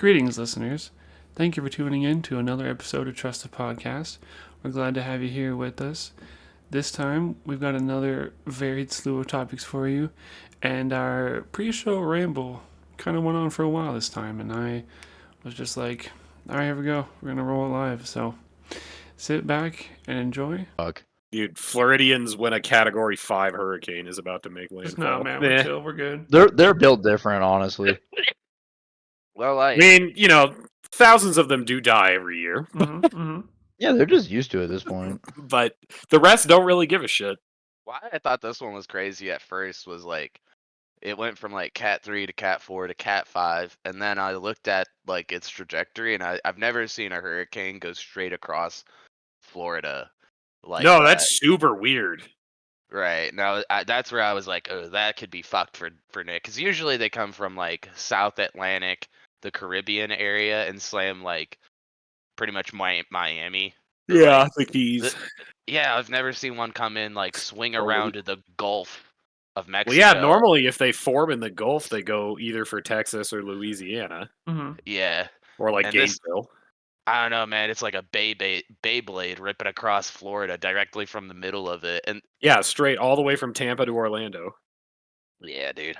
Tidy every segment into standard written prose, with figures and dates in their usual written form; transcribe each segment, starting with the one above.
Greetings, listeners. Thank you for tuning in to another episode of Trust the Podcast. We're glad to have you here with us. This time, we've got another varied slew of topics for you, and our pre-show ramble kind of went on for a while this time, and I was just like, all right, here we go. We're going to roll it live. So sit back and enjoy. Dude, Floridians when a Category 5 hurricane is about to make landfall. No, man, we're chill. We're good. They're built different, honestly. Well, I mean, thousands of them do die every year. Yeah, they're just used to it at this point. But the rest don't really give a shit. why I thought this one was crazy at first was like it went from like Cat 3 to Cat 4 to Cat 5, and then I looked at like its trajectory, and I've never seen a hurricane go straight across Florida. Like No, that's super weird. right now. That's where I was like, oh, that could be fucked for Nick, because usually they come from like South Atlantic, the Caribbean area, and slam like pretty much Miami. Yeah, the Keys. Yeah, I've never seen one come in like swing around to the Gulf of Mexico. Well, yeah, normally if they form in the Gulf, they go either for Texas or Louisiana. Yeah. Or like And Gainesville. I don't know, man. It's like a Beyblade ripping across Florida directly from the middle of it, and Yeah, straight all the way from Tampa to Orlando. yeah, dude.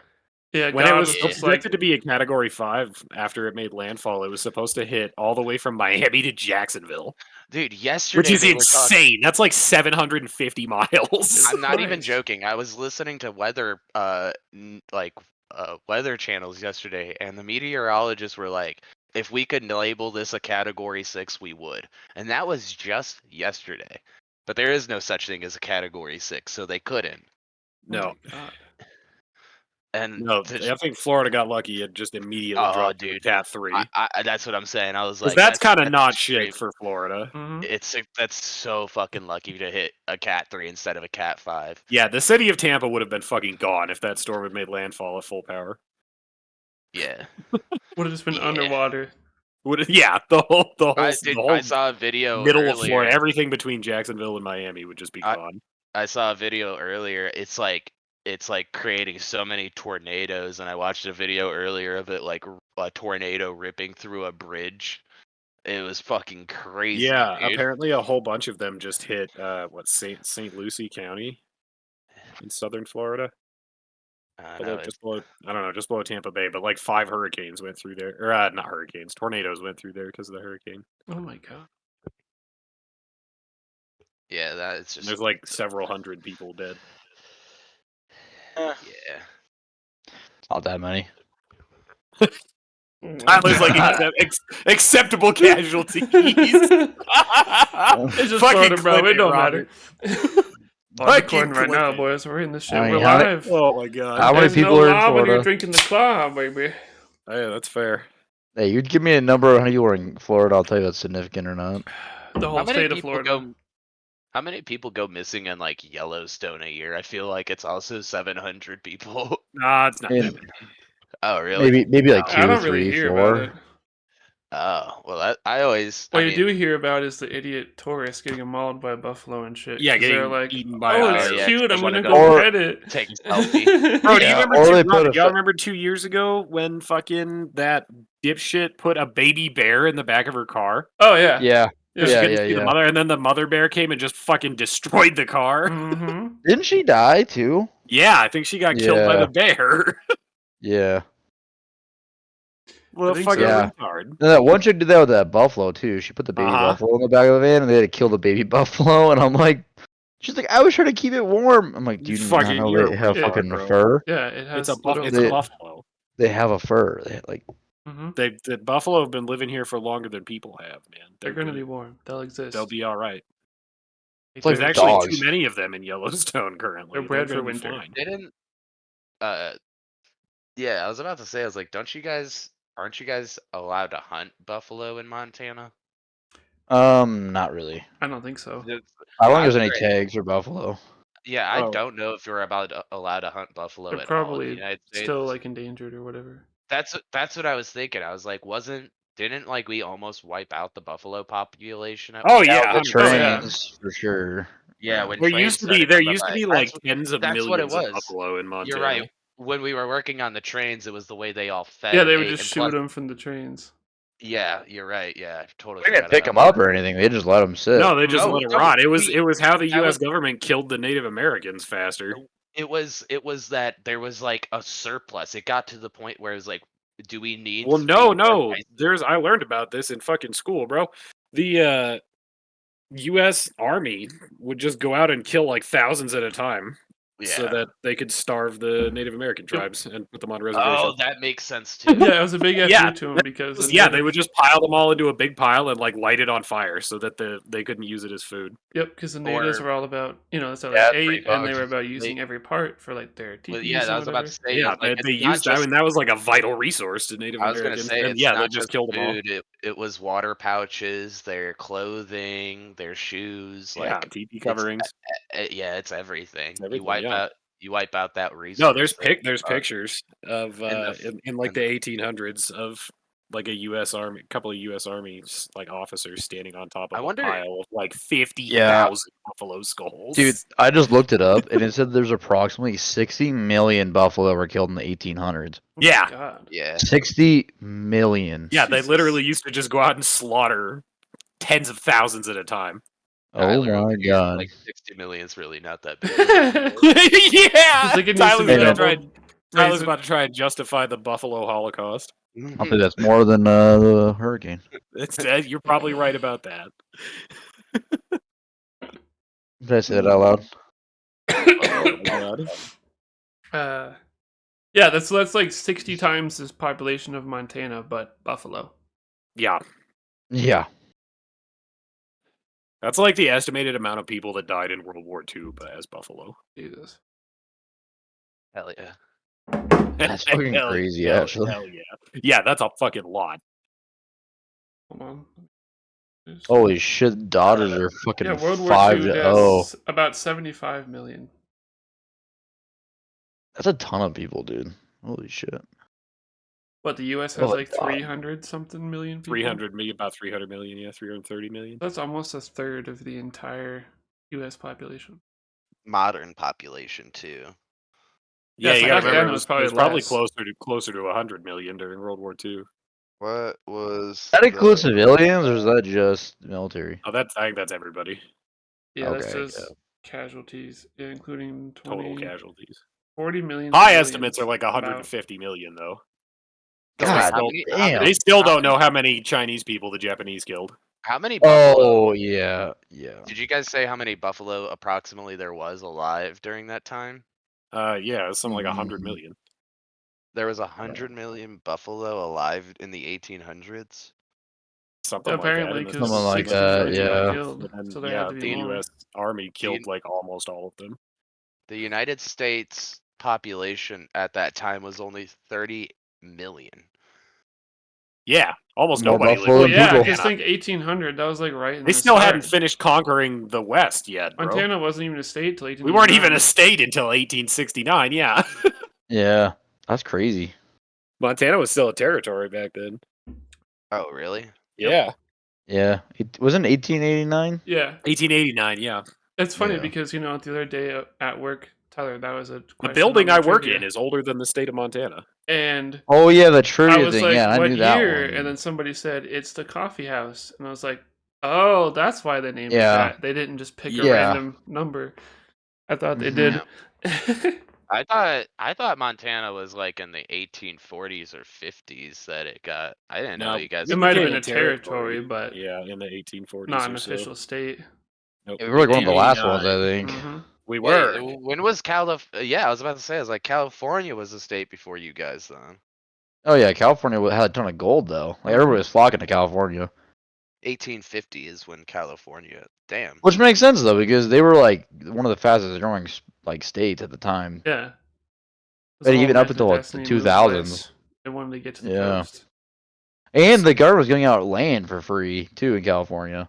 Yeah, When it was just expected to be a Category 5 after it made landfall, it was supposed to hit all the way from Miami to Jacksonville. Dude, yesterday Which is they were insane. That's like 750 miles. I'm not even Christ. joking. I was listening to weather weather channels yesterday, and the meteorologists were like, if we could label this a Category 6, we would. And that was just yesterday. But there is no such thing as a Category 6, so they couldn't. No. And No, I think Florida got lucky. It just immediately dropped to Cat 3. that's what I'm saying. I was like, that's kind of not extreme. shit for Florida. That's so fucking lucky to hit a Cat 3 instead of a Cat 5. Yeah, the city of Tampa would have been fucking gone if that storm had made landfall at full power. Yeah. Would have just been underwater. The whole I saw a video middle earlier. of Florida, everything between Jacksonville and Miami would just be gone. I saw a video earlier. It's like creating so many tornadoes, and I watched a video earlier of it like a tornado ripping through a bridge. It was fucking crazy. Yeah, dude. apparently a whole bunch of them just hit St. Lucie County in southern Florida. Just below Tampa Bay, but like 5 hurricanes went through there, or not hurricanes, tornadoes went through there because of the hurricane. Oh my god! Yeah, that's just. There's like several hundred people dead. Yeah. Not that many. Tyler's like acceptable casualties. It's just Florida, bro. It don't matter. Fucking right now, boys. We're in this shit. I mean, We're live. Oh my god! How many people are in when Florida? you're drinking the claw, baby. Oh, yeah, that's fair. Hey, you'd give me a number of how many people are in Florida. I'll tell you if that's significant or not. The whole state of Florida. How many people go missing in like Yellowstone a year? I feel like it's also 700 people. Nah, it's not. Yeah. That many. Oh, really? Maybe like 2, I don't 3, really hear 4. about it. Oh, well, I always. What you do hear about is the idiot tourists getting mauled by a buffalo and shit. Yeah, 'cause getting they're like, eaten by. oh, it's yeah, cute. I'm wanna gonna go go pet it. Take a selfie. Bro, do you Yeah, remember? or they put Y'all remember 2 years ago when fucking that dipshit put a baby bear in the back of her car? Oh yeah. Yeah. Yeah. She couldn't see the mother, and then the mother bear came and just fucking destroyed the car. Mm-hmm. Didn't she die too? Yeah, I think she got killed by Yeah. the bear. Yeah. What I a think fucking so. retard. And that one chick did that with that buffalo too. She put the baby buffalo in the back of the van, and they had to kill the baby buffalo. And I'm like, she's like, I was trying to keep it warm. I'm like, do you not know they have fucking fur? Yeah, it has. It's a buffalo. They have a fur. They like. The buffalo have been living here for longer than people have, man. They're gonna be warm. They'll exist. They'll be all right. It's like There's actually dogs. too many of them in Yellowstone currently. They're bred for gonna be winter. fine. They didn't. Yeah, I was about to say. I was like, aren't you guys allowed to hunt buffalo in Montana? Not really. I don't think so. I don't think there's any tags or buffalo. Yeah, I don't know if you're allowed to hunt buffalo They're at all in the probably United States. still like endangered or whatever. That's what I was thinking. I was like, didn't like we almost wipe out the buffalo population? At Oh one yeah, point? The trains for sure. Yeah, when there trains used to be started like coming by. tens of That's what it millions of was. buffalo in Montana. You're right. When we were working on the trains, it was the way they all fed. Yeah, they would ate, just and shoot plus- them from the trains. Yeah, you're right. Yeah, I totally. They didn't pick them up or anything. They just let them sit. No, they just let them rot. It was how the U.S. was- government killed the Native Americans faster. It was that there was like a surplus. It got to the point where it was like, do we need? Well, no. I learned about this in fucking school, bro. The U.S. Army would just go out and kill like thousands at a time, so that they could starve the Native American tribes and put them on reservations. Oh, that makes sense too. Yeah, it was a big FU to them because they would just pile them all into a big pile and like light it on fire so that they couldn't use it as food. Yep, because the natives were all about that's how they ate, and they were about using every part for like their teepees. Well, yeah, I was about to say. Yeah, they used that, and that was like a vital resource to Native Americans. I was going to say, and, they just killed them all. It was water pouches, their clothing, their shoes, like teepee coverings. It's everything. It's You wipe out that resource. No, there's pictures of in like the 1800s of like a couple of U.S. Army like officers standing on top of a pile of like 50,000 buffalo skulls. Dude, I just looked it up and it said there's approximately 60 million buffalo were killed in the 1800s. Yeah. God. Yeah. 60 million. Yeah, they literally used to just go out and slaughter tens of thousands at a time. Oh my god. Like 60 million is really not that big. Yeah. Tyler's about to try and justify the Buffalo Holocaust. I think that's more than the hurricane. You're probably right about that. Did I say that out loud? Oh my god. Yeah, that's like 60 times the population of Montana, but buffalo. Yeah. Yeah. That's like the estimated amount of people that died in World War II as buffalo. Jesus. Hell yeah. That's fucking crazy, actually. Hell yeah. Yeah, that's a fucking lot. Hold on. Holy shit, Dodgers are fucking World War 5-0. About 75 million. That's a ton of people, dude. Holy shit. What, the U.S. has like 300 something million people? 300 million, about 300 million, yeah, 330 million. That's almost a third of the entire U.S. population. Modern population too. Yeah, you gotta remember, it was probably closer to 100 million during World War II. What was that include civilians, or is that just military? Oh, I think that's everybody. Yeah, that says casualties, including total casualties. 40 million. High estimates are like 150 million, though. God damn. They still don't know how many Chinese people the Japanese killed. How many buffalo? Oh, yeah. Did you guys say how many buffalo approximately there was alive during that time? Yeah, it was something like 100 million. There was 100 million buffalo alive in the 1800s? Something apparently, like that. Something like that, yeah. Killed, so there had to be the more. U.S. Army killed like almost all of them. The United States population at that time was only 30 million. Yeah, almost More nobody buffalo lived. Yeah, because think 1800. That was like right in They still hadn't finished conquering the West yet, bro. Montana wasn't even a state till 1869. We weren't even a state until 1869. Yeah. Yeah, that's crazy. Montana was still a territory back then. Oh, really? Yeah. Yeah. It wasn't 1889? Yeah. 1889, yeah. It's funny because, the other day at work, Tyler, that was a question. The building I work in is older than the state of Montana. And oh yeah, the trivia thing. Like, yeah, I knew that one. And then somebody said it's the coffee house, and I was like, oh, that's why they named it that. They didn't just pick a random number. I thought they did. I thought Montana was like in the 1840s or 50s that it got. I didn't know you guys. It might have been a territory, but yeah, in the 1840s. Not an official state. Nope. We were like one of the last ones, I think. Mm-hmm. We were. When was California? Yeah, I was about to say. I was like, California was a state before you guys, then. Oh yeah, California had a ton of gold though. Like everybody was flocking to California. 1850 is when California. Damn. Which makes sense though, because they were like one of the fastest growing like states at the time. Yeah. But even up until like the 2000s. They wanted to get to the coast. And the government was giving out land for free too in California.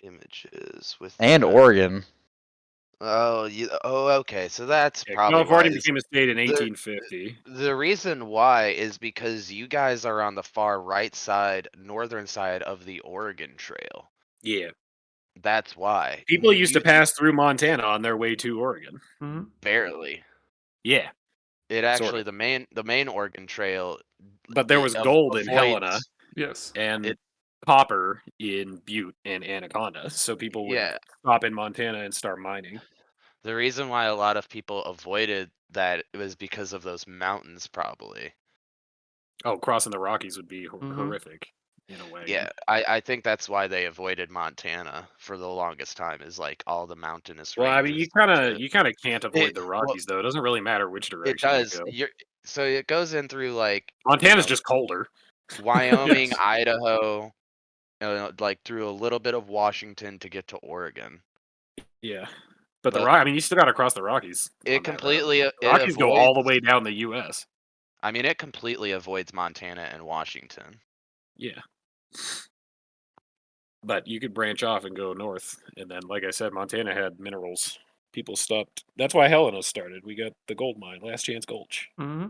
Images with Oregon. Oh, okay. So that's probably California became a state in 1850. The reason why is because you guys are on the far right side, northern side of the Oregon Trail. Yeah. That's why. People used to pass through Montana on their way to Oregon. Mm-hmm. Barely. Yeah. It actually the main Oregon Trail. But there was gold in Helena. Yes. and copper in Butte and Anaconda. So people would stop in Montana and start mining. The reason why a lot of people avoided that was because of those mountains, probably. Oh, crossing the Rockies would be horrific in a way. Yeah, I think that's why they avoided Montana for the longest time. Is like all the mountainous. Well, I mean, you kind of can't avoid the Rockies though. It doesn't really matter which direction it does. you go. So it goes in through like Montana's just colder. Wyoming, Idaho, like through a little bit of Washington to get to Oregon. Yeah, but I mean, you still got to cross the Rockies. It completely. The Rockies go all the way down the U.S. I mean, it completely avoids Montana and Washington. Yeah. But you could branch off and go north. And then, like I said, Montana had minerals. People stopped. That's why Helena started. We got the gold mine, Last Chance Gulch. Mm-hmm.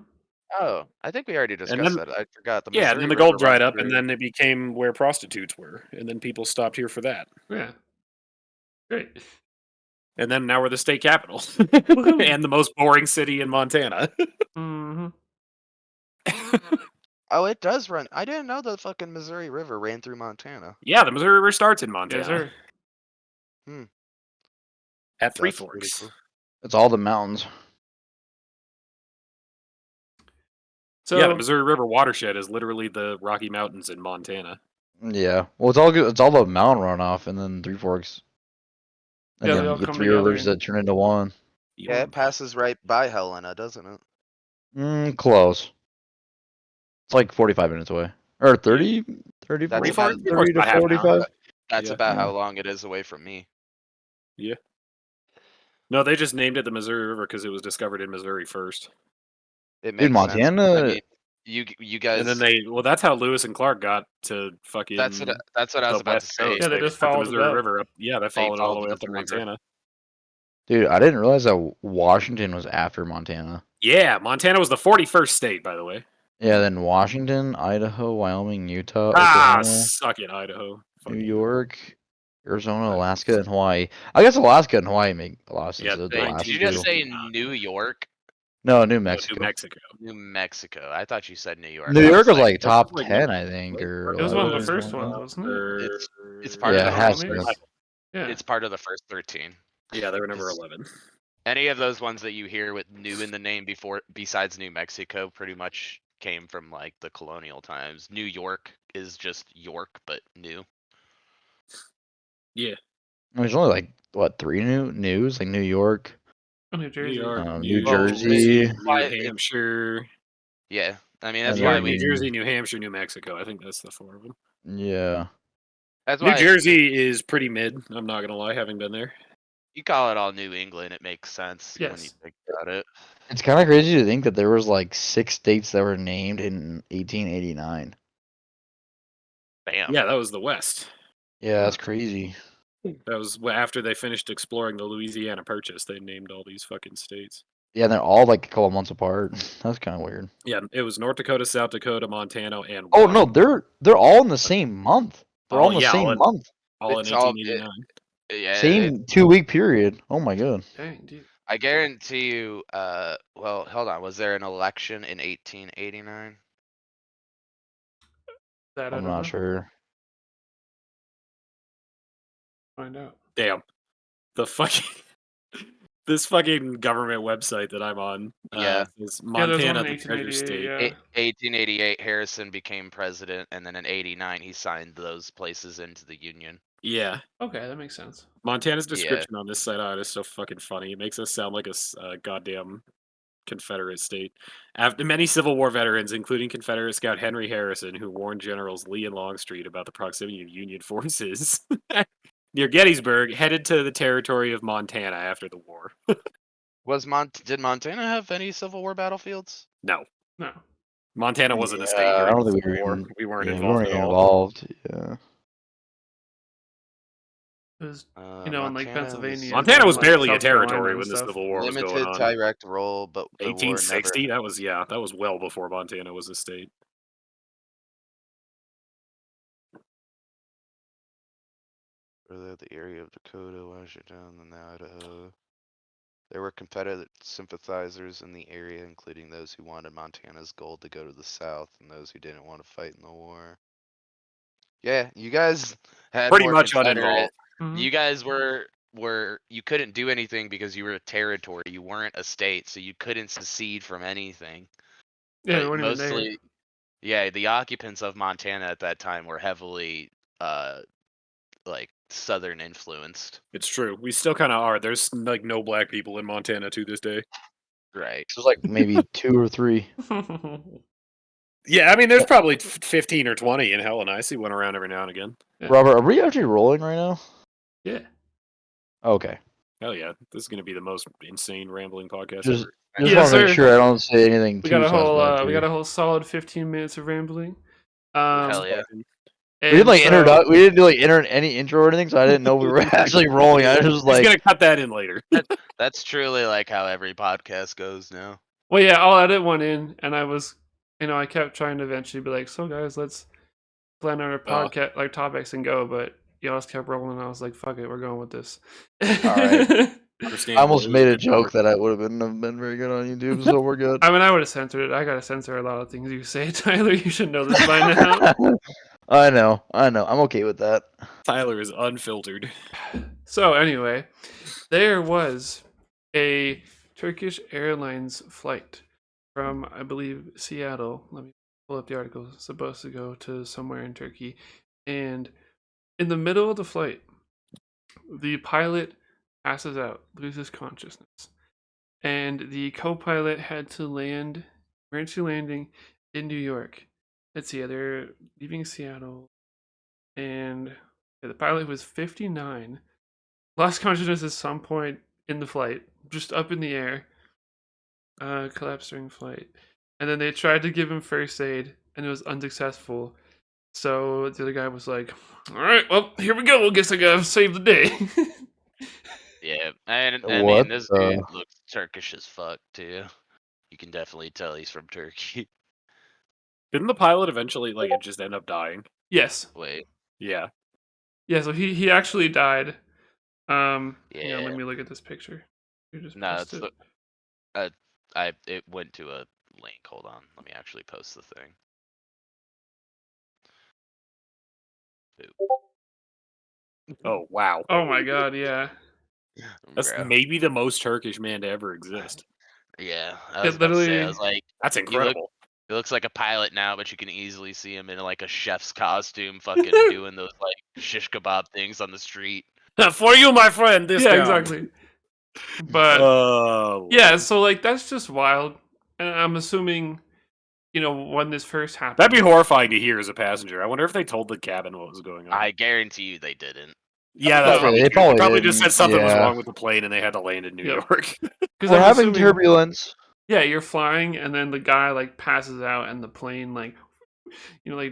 Oh, I think we already discussed that. I forgot. And then the gold dried up, and then it became where prostitutes were. And then people stopped here for that. Yeah. Great. And then now we're the state capital. And the most boring city in Montana. Mm-hmm. Oh, it does run. I didn't know the fucking Missouri River ran through Montana. Yeah, the Missouri River starts in Montana. Yes, sir. At Three Forks. Cool. It's all the mountains. So yeah, the Missouri River watershed is literally the Rocky Mountains in Montana. Yeah, well, it's all good. It's all the mountain runoff, and then Three Forks, and then you get three rivers that turn into one. Yeah, it passes right by Helena, doesn't it? Close. It's like 45 minutes away, or 30, 30, That's 30 to 45. That's about how long it is away from me. Yeah. No, they just named it the Missouri River because it was discovered in Missouri first. It makes Montana. Sense. I mean, you guys. And then that's how Lewis and Clark got to fucking. That's what I was about to say. Yeah, they just followed the Missouri River up. Yeah, they followed it all the way up to Montana. Dude, I didn't realize that Washington was after Montana. Yeah, Montana was the 41st state, by the way. Yeah, then Washington, Idaho, Wyoming, Utah, Oklahoma, suck it, Idaho. New York, Arizona, Alaska, and Hawaii. I guess Alaska and Hawaii make a lot of sense. Yeah, did you just say New York? No, New Mexico. New Mexico. I thought you said New York. New York was like top 10, I think, or it was one of the first ones, wasn't it? It's part of the has Yeah, it's part of the first 13. Yeah, they were number 11. Any of those ones that you hear with "new" in the name besides New Mexico, pretty much came from like the colonial times. New York is just York, but new. Yeah. There's only like what 3 news, like New York, New Jersey, New Jersey, New Hampshire. Yeah, I mean that's why New Jersey, New Hampshire, New Mexico. I think that's the 4 of them. Yeah. That's New Jersey is pretty mid. I'm not gonna lie, having been there. You call it all New England, it makes sense when you think about it. It's kind of crazy to think that there was like 6 states that were named in 1889. Bam. Yeah, that was the West. Yeah, that's crazy. That was after they finished exploring the Louisiana Purchase. They named all these fucking states. Yeah, they're all like a couple months apart. That's kind of weird. Yeah, it was North Dakota, South Dakota, Montana, and oh no, they're all in the same month. They're all in the same month. All in 1889. Yeah, same 2-week period. Oh my god. Dang, dude. I guarantee you. Well, hold on. Was there an election in 1889? I'm not sure. Find out. Damn. The fucking this fucking government website that I'm on. Is Montana the treasure state. 1888, Harrison became president, and then in 89 he signed those places into the Union. Yeah. Okay, that makes sense. Montana's description on this site is so fucking funny. It makes us sound like a goddamn Confederate state. After many Civil War veterans, including Confederate scout Henry Harrison, who warned Generals Lee and Longstreet about the proximity of Union forces near Gettysburg, headed to the territory of Montana after the war. Did Montana have any Civil War battlefields? No. Montana wasn't a state during the Civil War. We weren't involved at all. Yeah. It was, in like Pennsylvania. Montana was barely a territory when the Civil War was going on. Limited direct role, but 1860. That was well before Montana was a state. The area of Dakota, Washington, and Idaho. There were Confederate sympathizers in the area, including those who wanted Montana's gold to go to the South and those who didn't want to fight in the war. Yeah, you guys had Pretty more much Confederate. uninvolved. Mhm. You guys were you couldn't do anything because you were a territory. You weren't a state, so you couldn't secede from anything. Yeah, we But weren't even there. mostly, yeah, the occupants of Montana at that time were heavily like Southern influenced. It's true. We still kind of are. There's like no black people in Montana to this day. Right. There's like maybe 2 or 3. Yeah, I mean, there's probably 15 or 20 in hell, and I see one around every now and again. Yeah. Robert, are we actually rolling right now? Yeah. Okay. Hell yeah, this is going to be the most insane rambling podcast Just ever. Yes, want to make sir. sure I don't say anything We too got a whole suspect. we got a whole solid 15 minutes of rambling. Hell yeah. We didn't like so, we didn't do like any intro or anything, so I didn't know we were actually rolling. I was just He's like, going to cut that in later. That's truly like how every podcast goes now. Well, yeah, I'll edit one in, and I kept trying to eventually be like, so guys, let's plan our podcast like topics and go, but y'all just kept rolling, and I was like, fuck it, we're going with this. all right. I almost made a joke that I would have been very good on YouTube, so we're good. I mean, I would have censored it. I gotta censor a lot of things you say, Tyler. You should know this by now. I know. I'm okay with that. Tyler is unfiltered. So anyway, there was a Turkish Airlines flight from, I believe, Seattle. Let me pull up the article. It's supposed to go to somewhere in Turkey. And in the middle of the flight, the pilot passes out, loses consciousness. And the co-pilot had to land, emergency landing in New York. Let's see, they're leaving Seattle. And the pilot was 59. Lost consciousness at some point in the flight, just up in the air. Collapsed during flight. And then they tried to give him first aid, and it was unsuccessful. So the other guy was like, all right, well, here we go. I guess I gotta save the day. Yeah, and I mean, this dude looks Turkish as fuck, too. You can definitely tell he's from Turkey. Didn't the pilot eventually, like, it just end up dying? Yes. Wait. Yeah. Yeah, so he actually died. Yeah. Hang on, let me look at this picture. You just No, post it. it went to a link. Hold on, let me actually post the thing. Oh, wow. Oh my god, yeah. That's maybe the most Turkish man to ever exist. Yeah, I was about to say, I was like, that's incredible. He looks like a pilot now, but you can easily see him in like a chef's costume, fucking doing those like shish kebab things on the street. For you, my friend. This yeah, exactly. But yeah, so like that's just wild, and I'm assuming, when this first happened, that'd be horrifying to hear as a passenger. I wonder if they told the cabin what was going on. I guarantee you they didn't. Yeah, that's probably they probably just said something was wrong with the plane and they had to land in New York. Because we're having turbulence. Yeah, you're flying, and then the guy like passes out, and the plane like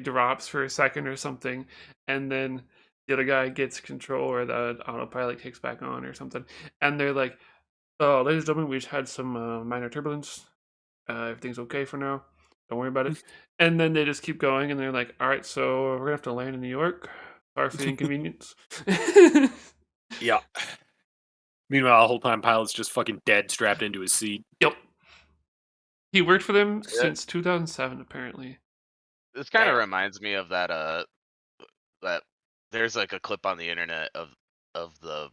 drops for a second or something, and then the other guy gets control, or the autopilot kicks back on or something, and they're like, "Oh, ladies and gentlemen, we just had some minor turbulence. Everything's okay for now. Don't worry about it." And then they just keep going, and they're like, "All right, so we're gonna have to land in New York. Sorry for the inconvenience." Yeah. Meanwhile, the whole time, pilot's just fucking dead, strapped into his seat. Yep. He worked for them since 2007, apparently. This kind of reminds me of that there's like a clip on the internet of the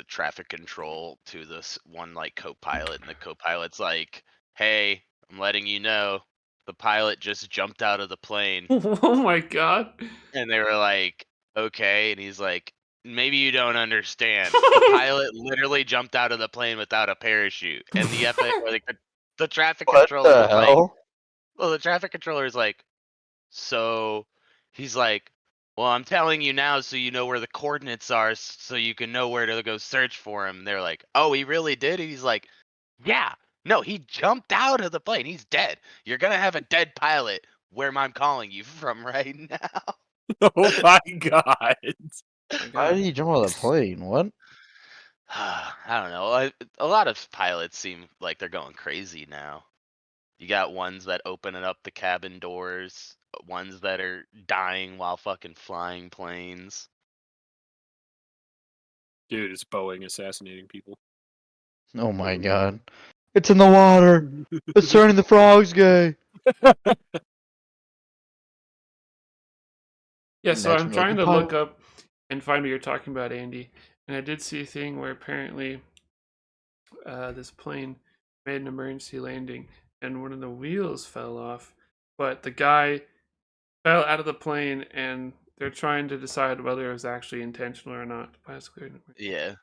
traffic control to this one like co-pilot, and the co-pilot's like, "Hey, I'm letting you know, the pilot just jumped out of the plane." Oh my god. And they were like, "Okay," and he's like, "Maybe you don't understand. The pilot literally jumped out of the plane without a parachute." And the traffic controller was like, well, the traffic controller is like, so he's like, "Well, I'm telling you now so you know where the coordinates are so you can know where to go search for him." And they're like, "Oh, he really did?" And he's like, "Yeah, no, he jumped out of the plane. He's dead. You're going to have a dead pilot where I'm calling you from right now." Oh my god. Why did he jump out of the plane? What? I don't know. A lot of pilots seem like they're going crazy now. You got ones that opening up the cabin doors, ones that are dying while fucking flying planes. Dude, it's Boeing assassinating people. Oh my god. It's in the water. It's turning the frogs gay. Yeah, so I'm trying to look up and find what you're talking about, Andy. And I did see a thing where apparently this plane made an emergency landing and one of the wheels fell off, but the guy fell out of the plane and they're trying to decide whether it was actually intentional or not. Yeah.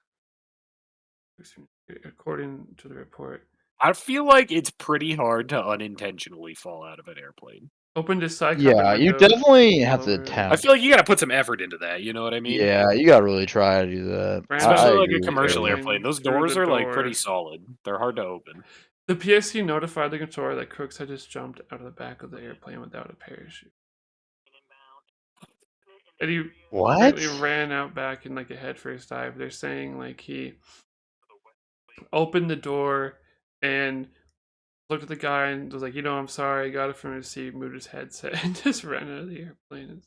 According to the report. I feel like it's pretty hard to unintentionally fall out of an airplane. Opened his side Yeah, you definitely have to attempt. I feel like you gotta put some effort into that, you know what I mean? Yeah, you gotta really try to do that. Especially like a commercial airplane. Those doors are like pretty solid. They're hard to open. The PSC notified the controller that Crooks had just jumped out of the back of the airplane without a parachute. And he ran out back in like a headfirst dive. They're saying like he opened the door and looked at the guy and was like, I'm sorry, I got it from his seat, moved his headset, and just ran out of the airplane.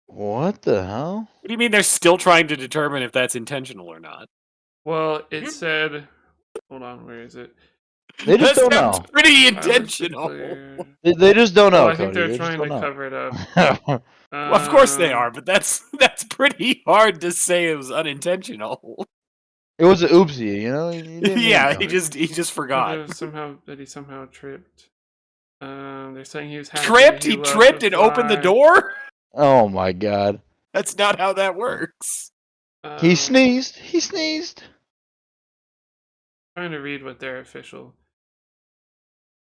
What the hell? What do you mean they're still trying to determine if that's intentional or not? Well, it said, hold on, where is it? They just don't know. Pretty intentional. They just don't know. I think they're trying to cover it up. Well, of course they are, but that's pretty hard to say it was unintentional. It was an oopsie, Yeah, he just forgot. He somehow tripped. They're saying he was happy. Tripped? He tripped and opened the door? Oh my god. That's not how that works. He sneezed. He sneezed. Trying to read what their official.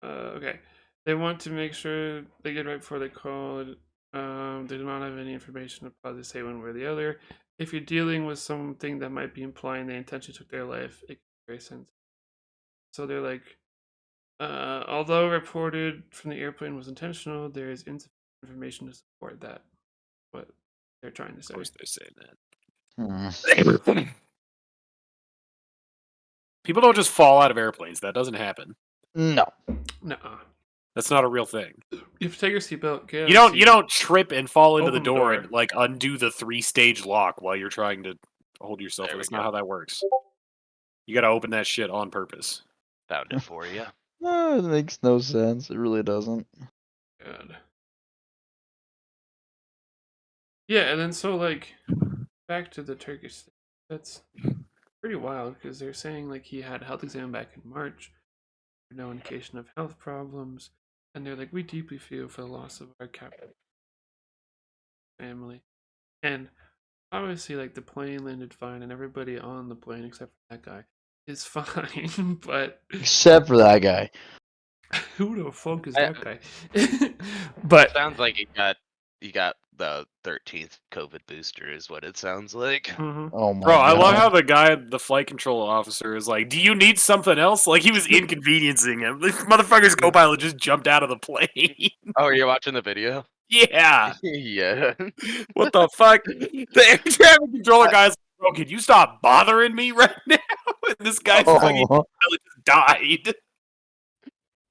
Okay. They want to make sure they get right before they call it. They do not have any information to probably say one way or the other. If you're dealing with something that might be implying they intentionally took their life, it makes very sense. So they're like, although reported from the airplane was intentional, there is insufficient information to support that. What they're trying to say. Of course they're saying that. People don't just fall out of airplanes. That doesn't happen. No. Nuh-uh. That's not a real thing. You have to take your seatbelt. You don't trip and fall into the door and like undo the 3-stage lock while you're trying to hold yourself. That's not how that works. You got to open that shit on purpose. Found it for you. No, it makes no sense. It really doesn't. God. Yeah, and then so like back to the Turkish thing. That's pretty wild because they're saying like he had a health exam back in March. No indication of health problems. And they're like, we deeply feel for the loss of our captain family. And obviously, like, the plane landed fine, and everybody on the plane, except for that guy, is fine. But except for that guy. Who the fuck is that guy? But sounds like he got the 13th COVID booster is what it sounds like. Mm-hmm. Oh my Bro, God. I love how the flight control officer is like, do you need something else? Like he was inconveniencing him. This motherfucker's co-pilot just jumped out of the plane. Oh, are you watching the video? Yeah. Yeah. What the fuck? The air traffic controller guy's like, bro, can you stop bothering me right now? And this guy's fucking just died.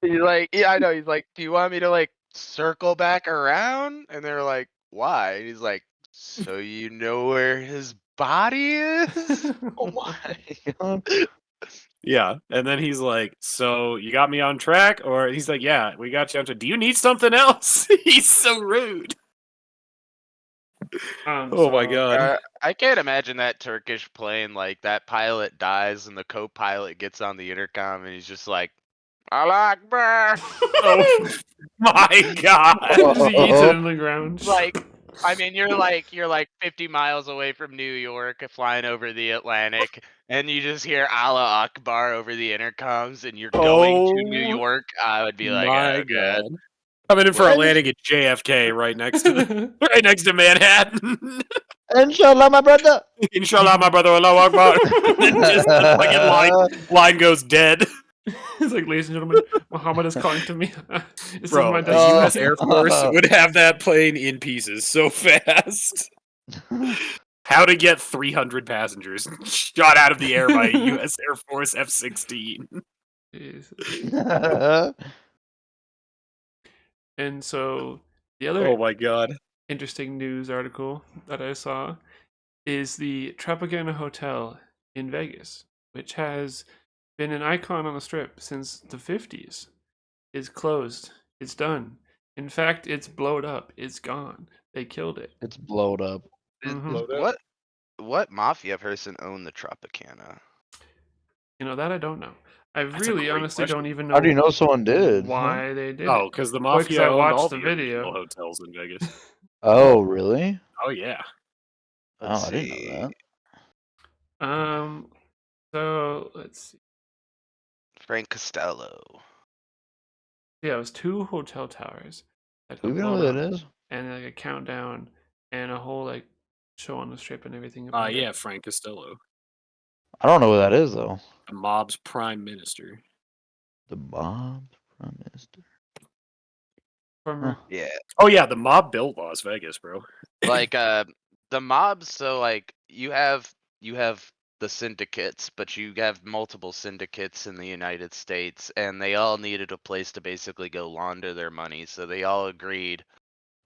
He's like, yeah, I know. He's like, do you want me to like circle back around? And they're like, why? And he's like, so you know where his body is? Oh my God. Yeah, and then he's like, so you got me on track? Or he's like, yeah, we got you on track. Do you need something else? He's so rude. Oh my God. I can't imagine that Turkish plane, like that pilot dies and the co-pilot gets on the intercom and he's just like, Allah Akbar. Oh my God. Just eats it in the ground. Like, I mean, you're like 50 miles away from New York, flying over the Atlantic, and you just hear Allah Akbar over the intercoms, and you're going to New York. I would be like, oh God. Coming in for a landing at JFK, right next to Manhattan. Inshallah, my brother. Inshallah, my brother. Allahu Akbar. Just the fucking line goes dead. It's like, ladies and gentlemen, Muhammad is calling to me. Bro, the U.S. Air Force would have that plane in pieces so fast. How to get 300 passengers shot out of the air by a U.S. Air Force F-16. And so the other oh my God, interesting news article that I saw is the Tropican't Hotel in Vegas, which has been an icon on the Strip since the 50s, is closed. It's done. In fact, it's blowed up. It's gone. They killed it. It's blowed up. What mafia person owned the Tropicana? That I don't know. I That's a really great honestly question. don't even know. How do you know someone did? Why they did it? Oh, because the Well, 'cause mafia I owned all watched the the video. original hotels in Vegas. Oh, really? Oh yeah. Let's I didn't know see. So let's see. Frank Costello. Yeah, it was 2 hotel towers that that. Do got you know blown who up, that is? and like a countdown and a whole like show on the strip and everything about Yeah, it. Frank Costello, I don't know who that is though. the mob's prime minister. The Bob Prime Minister. Former. Yeah. Oh yeah, the mob built Las Vegas, bro. Like the mobs. So like you have the syndicates, but you have multiple syndicates in the United States, and they all needed a place to basically go launder their money. So they all agreed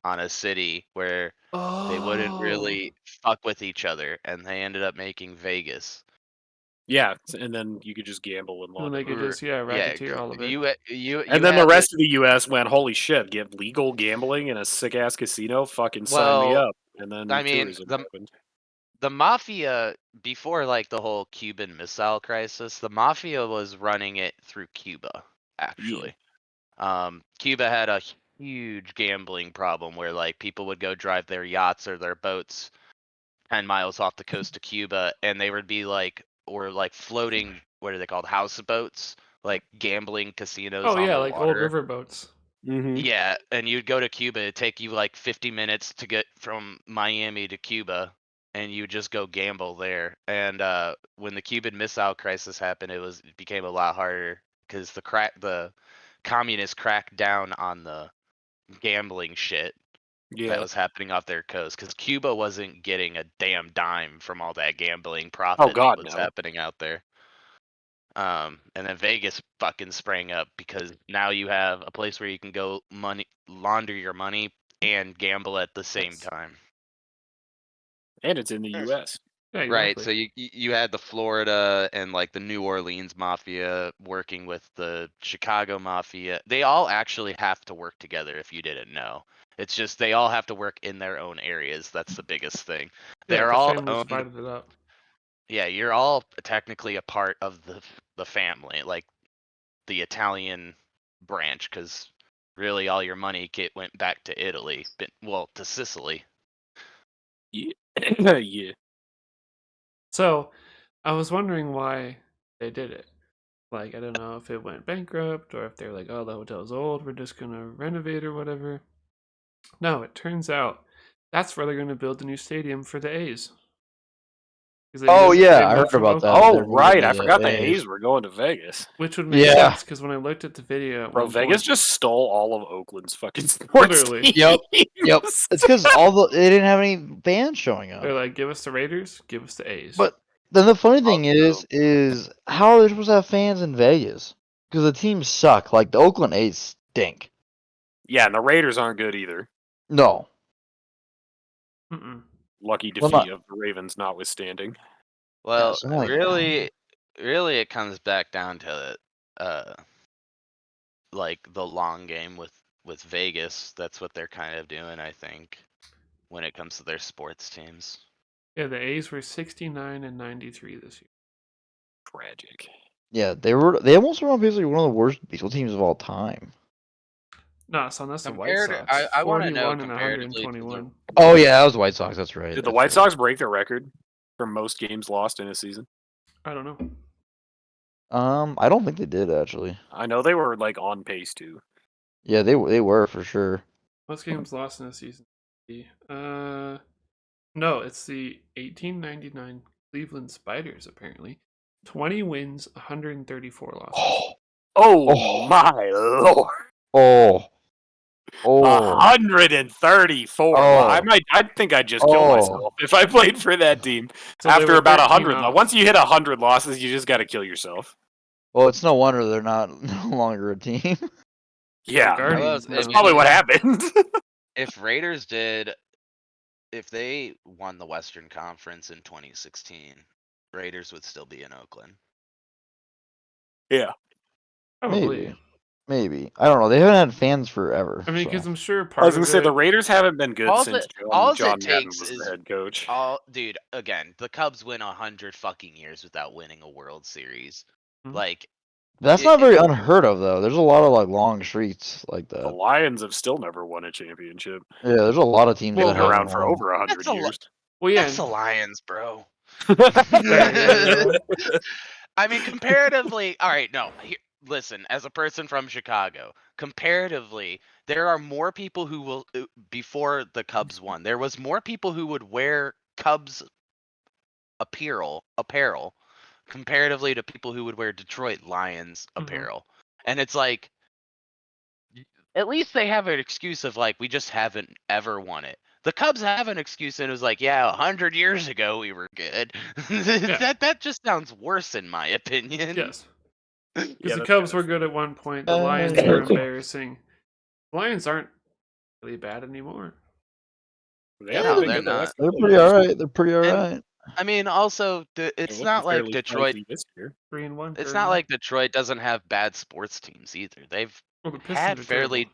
on a city where they wouldn't really fuck with each other, and they ended up making Vegas. Yeah, and then you could just gamble and And launder. they could just racketeer all of it. And then the rest of the U.S. went, holy shit, get legal gambling in a sick ass casino? Fucking sign me up. And then I mean, tourism happened. the mafia, before like the whole Cuban Missile Crisis, the mafia was running it through Cuba, actually. Cuba had a huge gambling problem where like people would go drive their yachts or their boats 10 miles off the coast of Cuba, and they would be like, or like floating, what are they called, houseboats, like gambling casinos Oh on yeah, the like old water. riverboats. Mm-hmm. Yeah, and you'd go to Cuba. It'd take you like 50 minutes to get from Miami to Cuba, and you would just go gamble there. And when the Cuban Missile Crisis happened, it became a lot harder because the communists cracked down on the gambling shit that was happening off their coast, because Cuba wasn't getting a damn dime from all that gambling profit that was happening out there. And then Vegas fucking sprang up because now you have a place where you can go launder your money and gamble at the same time. And it's in the U.S. Yeah, exactly. Right, so you had the Florida and like the New Orleans mafia working with the Chicago mafia. They all actually have to work together, if you didn't know. It's just they all have to work in their own areas. That's the biggest thing. They're the all families owned. divided it up. Yeah, you're all technically a part of the family, like the Italian branch, because really all your money went back to Italy, to Sicily. Yeah. Yeah. So, I was wondering why they did it. Like, I don't know if it went bankrupt or if they're like, oh, the hotel's old, we're just gonna renovate or whatever. No, it turns out that's where they're gonna build the new stadium for the A's. Oh yeah, I heard about that. Oh right, I forgot the A's were going to Vegas. Which would make sense because when I looked at the video, bro, Vegas just stole all of Oakland's fucking sports. Literally. Yep. It's because they didn't have any fans showing up. They're like, give us the Raiders, give us the A's. But then the funny thing is how are they supposed to have fans in Vegas? Because the teams suck. Like the Oakland A's stink. Yeah, and the Raiders aren't good either. No. Lucky defeat of the Ravens notwithstanding. Well, really, it comes back down to like the long game with Vegas. That's what they're kind of doing, I think, when it comes to their sports teams. Yeah, the A's were 69 and 93 this year. Tragic. Yeah, they almost were basically one of the worst baseball teams of all time. No, son, that's the White Sox. I want to know 41 and 121. Oh yeah, that was the White Sox. That's right. Did the White Sox break their record for most games lost in a season? I don't know. I don't think they did actually. I know they were like on pace to. Yeah, they were for sure. Most games lost in a season. No, it's the 1899 Cleveland Spiders. Apparently, 20 wins, 134 losses. Oh my lord! 134. I think I'd just kill myself if I played for that team. So after about 100, once you hit 100 losses, you just got to kill yourself. Well, it's no wonder they're no longer a team. Yeah, that's probably what happened. If they won the Western Conference in 2016, Raiders would still be in Oakland. Yeah, probably. Maybe. I don't know. They haven't had fans forever. I mean, because so. I'm sure I was going to say, the Raiders haven't been good since John Madden takes was is the head coach. dude, again, the Cubs win 100 fucking years without winning a World Series. Mhm. Like, That's not very unheard of, though. There's a lot of like long streaks like The that. Lions have still never won a championship. Yeah, there's a lot of teams They've that been haven't around for won. over 100 years. Well, yeah. That's the Lions, bro. Yeah. I mean, comparatively, all right, no. Listen, as a person from Chicago, comparatively, there are more people who will, before the Cubs won, there was more people who would wear Cubs apparel comparatively to people who would wear Detroit Lions apparel. And it's like, at least they have an excuse of like, we just haven't ever won it. The Cubs have an excuse and it was like, yeah, 100 years ago we were good. That just sounds worse in my opinion. Yes. Because the Cubs were good at one point. The Lions were embarrassing. The Lions aren't really bad anymore. Yeah, they're not. They're pretty alright. They're pretty alright. I mean, also, it's not like Detroit. This year. 3-1. It's not like Detroit doesn't have bad sports teams either. They've had fairly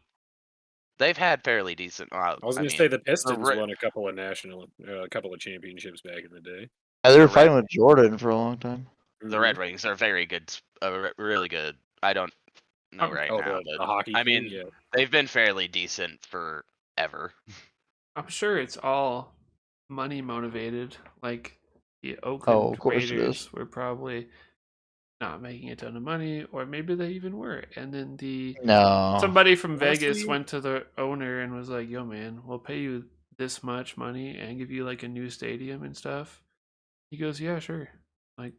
decent. I was going to say the Pistons won a couple of championships back in the day. Yeah, they were fighting with Jordan for a long time. The Red Wings are very good, really good. I don't know right now, the hockey. I mean, they've been fairly decent forever. I'm sure it's all money motivated. Like the Oakland Raiders were probably not making a ton of money, or maybe they even were. And then somebody from Vegas went to the owner and was like, "Yo, man, we'll pay you this much money and give you like a new stadium and stuff." He goes, "Yeah, sure." Like,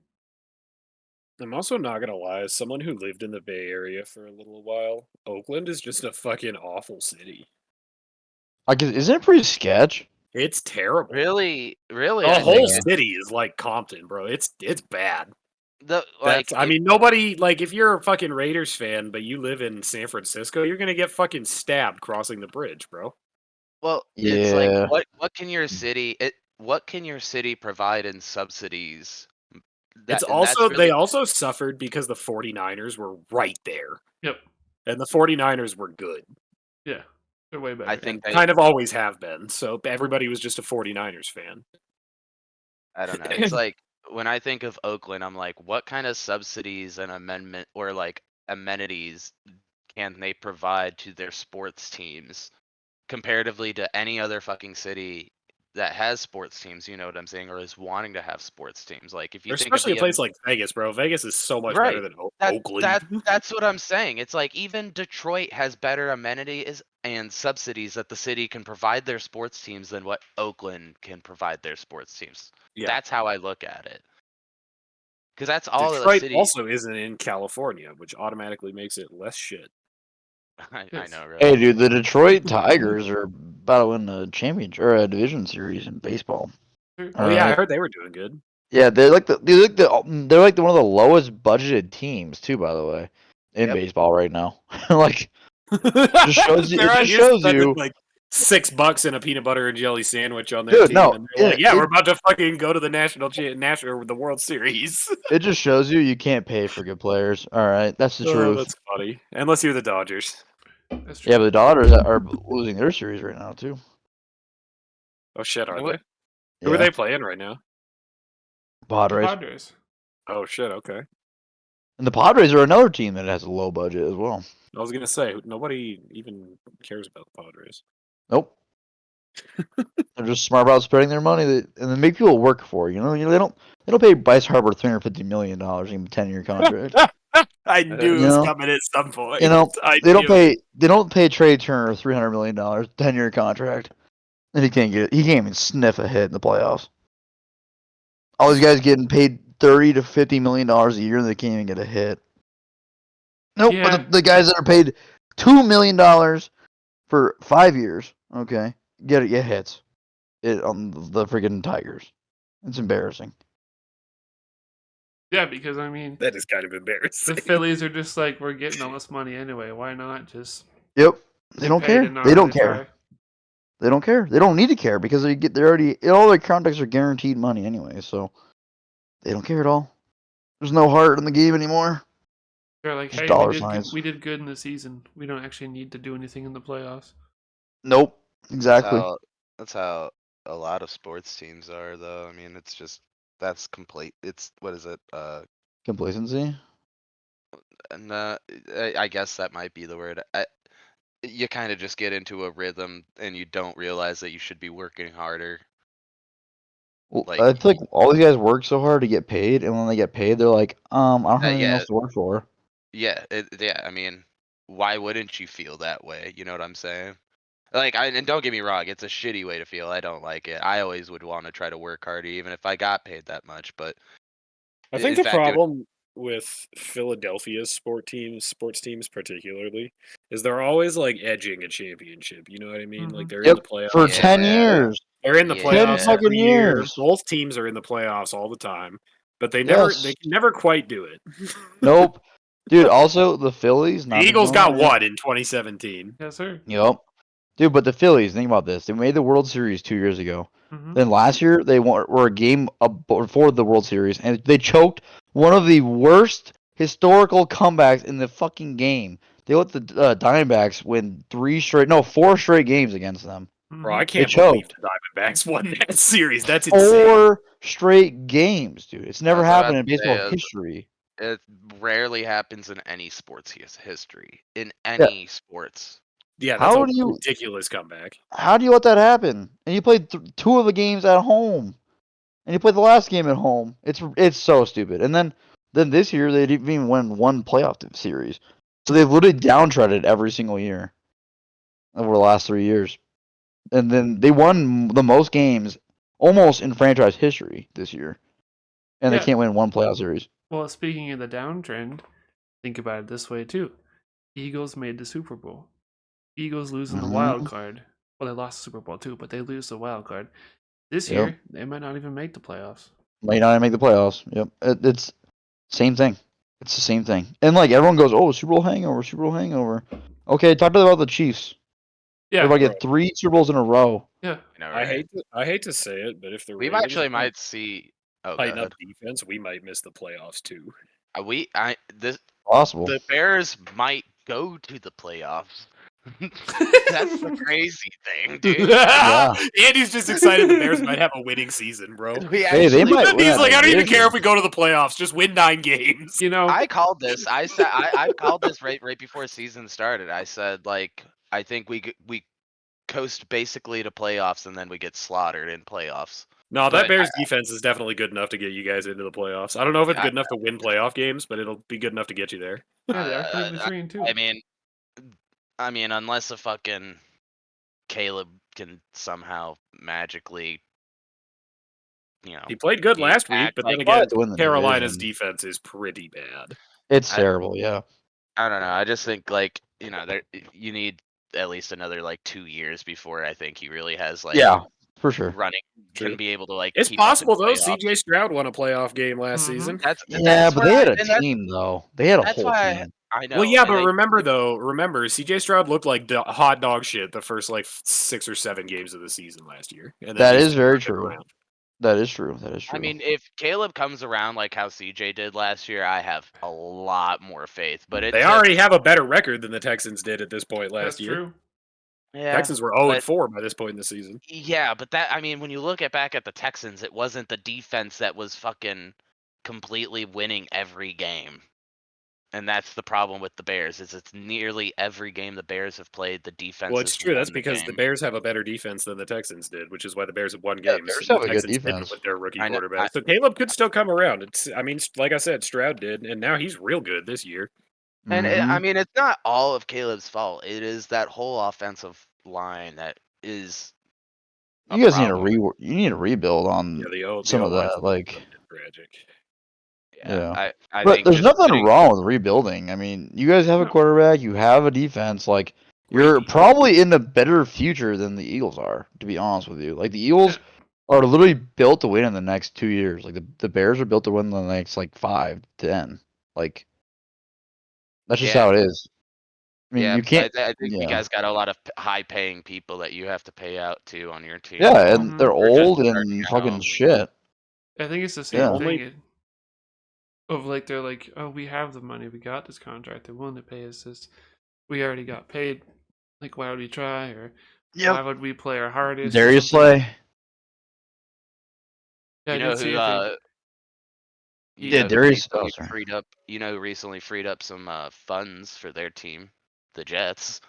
I'm also not gonna lie, as someone who lived in the Bay Area for a little while, Oakland is just a fucking awful city. Like, isn't it pretty sketch? It's terrible. Really. The whole city is like Compton, bro. It's bad. I mean, nobody, like, if you're a fucking Raiders fan, but you live in San Francisco, you're gonna get fucking stabbed crossing the bridge, bro. Well, it's like, what can your city provide in subsidies? They also suffered because the 49ers were right there. Yep. And the 49ers were good. Yeah. They're way better. I think they kind of always have been. So everybody was just a 49ers fan. I don't know. It's like, when I think of Oakland, I'm like, what kind of subsidies and amenities can they provide to their sports teams comparatively to any other fucking city that has sports teams, you know what I'm saying, or is wanting to have sports teams? Like, if you think especially a place like Vegas, bro. Vegas is so much better than Oakland. That's what I'm saying. It's like even Detroit has better amenities and subsidies that the city can provide their sports teams than what Oakland can provide their sports teams. Yeah. That's how I look at it. Because that's all Detroit the city also isn't in California, which automatically makes it less shit. I know, really. Hey, dude, the Detroit Tigers are about to win a championship or a division series in baseball. Oh yeah, I heard they were doing good. Yeah, they're like one of the lowest budgeted teams too, by the way, in baseball right now. Like, just shows you. It just shows you like $6 in a peanut butter and jelly sandwich on their team. No, and we're about to fucking go to the national the World Series. It just shows you can't pay for good players. All right, that's the truth. That's funny. Unless you're the Dodgers. That's true. Yeah, but the Dodgers are losing their series right now too. Oh shit, are they? Who are they playing right now? Padres. Oh shit, okay. And the Padres are another team that has a low budget as well. I was gonna say nobody even cares about the Padres. Nope. They're just smart about spending their money, and they make people work for it. You know, they don't pay Bryce Harper $350 million in a 10-year contract. I knew it was coming at some point. You know, they don't pay Trey Turner $300 million 10-year contract, and he can't even sniff a hit in the playoffs. All these guys getting paid $30 to $50 million a year, and they can't even get a hit. Nope. Yeah. But the guys that are paid $2 million for 5 years, okay, get hits on the freaking Tigers. It's embarrassing. Yeah, because I mean, that is kind of embarrassing. The Phillies are just like, we're getting all this money anyway. Why not just? Yep. They don't care. They don't care. They don't care. They don't need to care because all their contracts are guaranteed money anyway. So they don't care at all. There's no heart in the game anymore. They're like, Just hey, dollar signs. we did good in the season. We don't actually need to do anything in the playoffs. Nope. Exactly. That's how a lot of sports teams are, though. I mean, it's just that's complete. It's what is it? Complacency. And I guess that might be the word. You kind of just get into a rhythm, and you don't realize that you should be working harder. Well, Like, I feel like all these guys work so hard to get paid, and when they get paid, they're like, I don't have anything yeah, else to work for. yeah, yeah. I mean, why wouldn't you feel that way? You know what I'm saying? Like, and don't get me wrong, it's a shitty way to feel. I don't like it. I always would want to try to work harder, even if I got paid that much. But I think in the fact, problem with Philadelphia's sports teams particularly, is they're always like edging a championship. You know what I mean? Like they're in Yep. the playoffs. For 10 years. They're in the 10 playoffs fucking every year. years. Both teams are in the playoffs all the time, but they Yes. can never quite do it. Nope. Dude, also the Phillies. The Eagles got one in 2017. Yes, sir. Yep. Dude, but the Phillies, think about this. They made the World Series 2 years ago. Mm-hmm. Then last year, they were a game before the World Series, and they choked one of the worst historical comebacks in the fucking game. They let the Diamondbacks win 4 straight games against them. Bro, I They can't believe choked. the Diamondbacks won that series. That's insane. 4 straight games, dude. It's never That's what I happened in was about to baseball say. history. It rarely happens in any sports history. In any sports. Yeah, that's How a do you ridiculous comeback. how do you let that happen? And you played 2 of the games at home, and you played the last game at home. It's so stupid. And then this year they didn't even win one playoff series, so they've literally downtreaded every single year over the last 3 years. And then they won the most games almost in franchise history this year, and Yeah. they can't win one playoff series. Well, speaking of the downtrend, think about it this way too. Eagles made the Super Bowl. Eagles losing the wild card. Well, they lost the Super Bowl too, but they lose the wild card. This year, they might not even make the playoffs. Might not make the playoffs. Yep, it's same thing. It's the same thing. And like everyone goes, "Oh, Super Bowl hangover, Super Bowl hangover." Okay, talk about the Chiefs. Yeah, They're about to get 3 Super Bowls in a row. yeah. You know, right? I hate to say it, but if the We Ravens actually might see. Oh, go tighten ahead. up defense, we might miss the playoffs too. Possible. The Bears might go to the playoffs. That's the crazy thing, dude. Yeah. Andy's just excited the Bears might have a winning season, bro. Hey, they might win He's that like, I don't even division. care if we go to the playoffs. Just win 9 games. You know, I called this. I said I called this right before season started. I said like I think we coast basically to playoffs and then we get slaughtered in playoffs. No, that But Bears defense is definitely good enough to get you guys into the playoffs. I don't know if it's good enough to win playoff games, but it'll be good enough to get you there. yeah, they are currently 3-2. I mean, unless a fucking Caleb can somehow magically, he played good last week, but then again, Carolina's defense is pretty bad. It's terrible, yeah. I don't know. I just think like you need at least another like 2 years before I think he really has like for sure running can be able to like. It's keep up in possible though. playoffs. CJ Stroud won a playoff game last season. but they had a team though. They had a whole team. I know. Well, yeah, but remember CJ Stroud looked like hot dog shit the first like 6 or 7 games of the season last year. And that is very true. That is true. That is true. I mean, if Caleb comes around like how CJ did last year, I have a lot more faith. But they already have a better record than the Texans did at this point last year. True. Yeah, Texans were 0-4 by this point in the season. Yeah, but when you look back at the Texans, it wasn't the defense that was fucking completely winning every game. And that's the problem with the Bears, is it's nearly every game the Bears have played, the defense. Well, it's true. That's because the Bears have a better defense than the Texans did, which is why the Bears have won games. Bears have a good Texans defense didn't with their rookie quarterback. So Caleb could still come around. Like I said, Stroud did, and now he's real good this year. And it's not all of Caleb's fault. It is that whole offensive line that is. You guys need to rebuild on some of that, like. Tragic. Yeah, I but think there's nothing wrong with rebuilding. I mean, you guys have a quarterback, you have a defense. Like, you're probably in a better future than the Eagles are, to be honest with you. Like, the Eagles are literally built to win in the next 2 years. Like, the Bears are built to win in the next, like, 5 to 10. Like, that's just how it is. I mean, you can't. I think you guys got a lot of high-paying people that you have to pay out to on your team. Yeah, and they're old and fucking shit. I think it's the same thing. of like they're like, oh, we have the money, we got this contract, they're willing to pay us this. We already got paid. Like, why would we try, or why would we play our hardest? Darius Slay. Yeah, You I know did see who? a thing. Yeah, Darius. Recently freed up. Recently freed up some funds for their team, the Jets.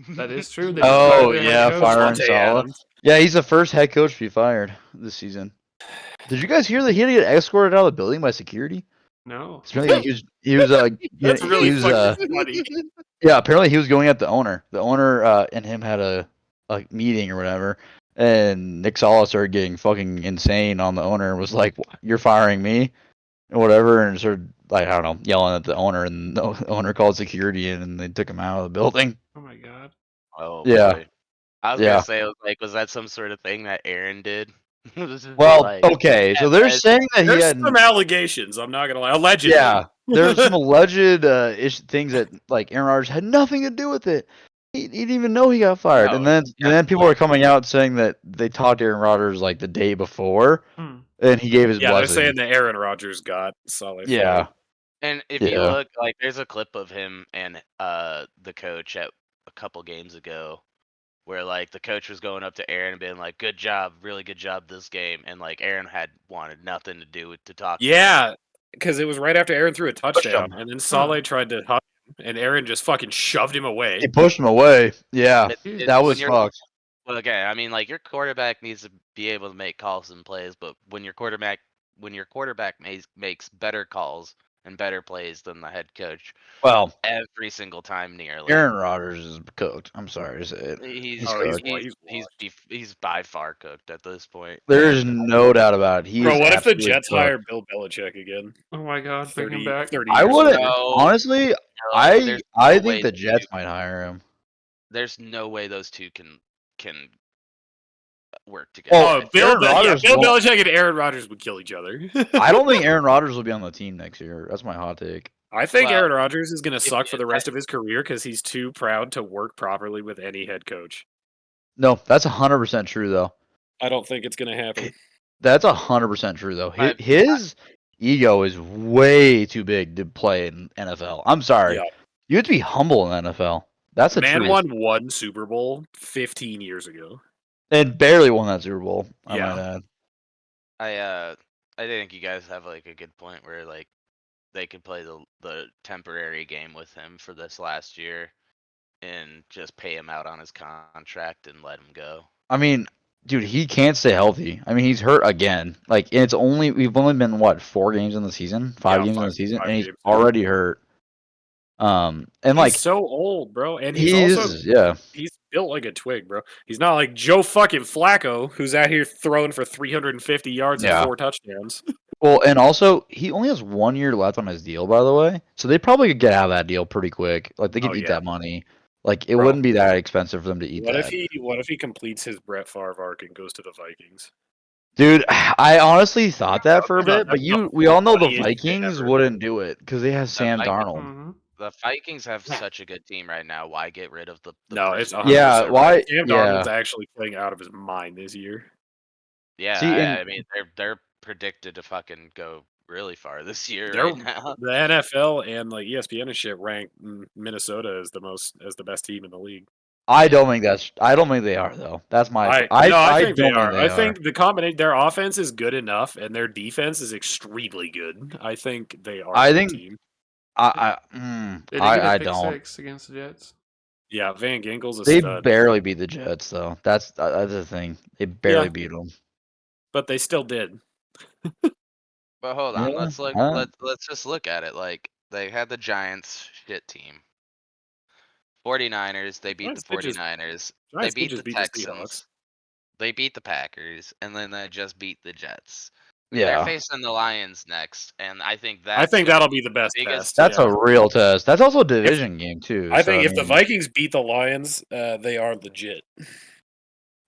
That is true. They just fired their head coach. firing Devontae Salah. Adams. Yeah, he's the first head coach to be fired this season. Did you guys hear that he had to get escorted out of the building by security? No. Apparently he was That's really he was fucking funny. yeah, apparently he was going at the owner. The owner and him had a meeting or whatever, and Nick Salah started getting fucking insane on the owner and was like, "You're firing me," and whatever, and started like, I don't know, yelling at the owner, and the owner called security in, and they took him out of the building. Oh my god. Oh Yeah. boy. I was Yeah. gonna say, was that some sort of thing that Aaron did? Well, Like, okay, so they're saying that he There's had some allegations. I'm not gonna lie. Allegedly. yeah, there's some alleged things that like Aaron Rodgers had nothing to do with it. He didn't even know he got fired, No, and then people are coming out saying that they talked to Aaron Rodgers like the day before, and he gave his Yeah, blessing. they're saying that Aaron Rodgers got Saleh. Yeah. fired. And if you look, like, there's a clip of him and the coach at a couple games ago, where like the coach was going up to Aaron and being like, "Good job, really good job this game," and like Aaron had wanted nothing to do with to talk. Yeah, because it was right after Aaron threw a touchdown, him. and then Saleh tried to hug him, and Aaron just fucking shoved him away. He pushed him away. Yeah, that was when you're- fucked. Well, okay, I mean, like, your quarterback needs to be able to make calls and plays, but when your quarterback makes better calls and better plays than the head coach Well, every single time nearly. Aaron Rodgers is cooked. I'm sorry to say it. He's by far cooked at this point. There's no doubt about it. Bro, what if the Jets hire Bill Belichick again? Oh my god, bring him back. 30 I years wouldn't. later? Honestly, there's I no think way the Jets might hire him. There's no way those two can work together. Well, Bill Aaron Rodgers Belichick and Aaron Rodgers would kill each other. I don't think Aaron Rodgers will be on the team next year. That's my hot take. I think Well, Aaron Rodgers is going to suck for the rest of his career because he's too proud to work properly with any head coach. No, that's 100% true though. I don't think it's going to happen. That's 100% true though. His ego is way too big to play in NFL. I'm sorry. Yeah. You have to be humble in NFL. That's the Man truth. won one Super Bowl 15 years ago. And barely won that Super Bowl. I Yeah. might add. I think you guys have like a good point where like they could play the temporary game with him for this last year and just pay him out on his contract and let him go. I mean, dude, he can't stay healthy. I mean, he's hurt again. Like, and we've only been 4 games in the season, 5 games in the season, and he's already hurt. And like, he's so old, bro, and he's built like a twig, bro. He's not like Joe fucking Flacco, who's out here throwing for 350 yards and 4 touchdowns. Well, and also he only has 1 year left on his deal, by the way. So they probably could get out of that deal pretty quick. Like they could eat that money. Like it wouldn't be that expensive for them to eat What that. if he completes his Brett Favre arc and goes to the Vikings? Dude, I honestly thought that for a bit, but we all know the funniest shit Vikings ever. wouldn't do it because they have Sam Darnold. Mhm. The Vikings have such a good team right now. Why get rid of the No, it's person? 100% why? right. Sam Darnold's actually playing out of his mind this year. Yeah, See, I mean they're predicted to fucking go really far this year right now. The NFL and like ESPN and shit rank Minnesota as the best team in the league. I don't think they are though. That's my. I think they don't are. think I think the combination, their offense is good enough, and their defense is extremely good. I think they are. I the think- team. I They did get a I pick don't. 6 against the Jets. Yeah, Van Ginkel's a They stud, barely beat the Jets though. That's the thing. They barely beat them. but they still did. But hold on, Yeah, let's look. huh? Let's just look at it. Like they had the Giants shit team. 49ers, they beat Giants the could just- 49ers. They Giants could beat just the beat the Texans. Seahawks. They beat the Packers, and then they just beat the Jets. Yeah, They're facing the Lions next, and I think I think gonna that'll be be the best biggest- test. that's yeah. a real test. That's also a division game too. I think so, if the mean, Vikings beat the Lions, they are legit.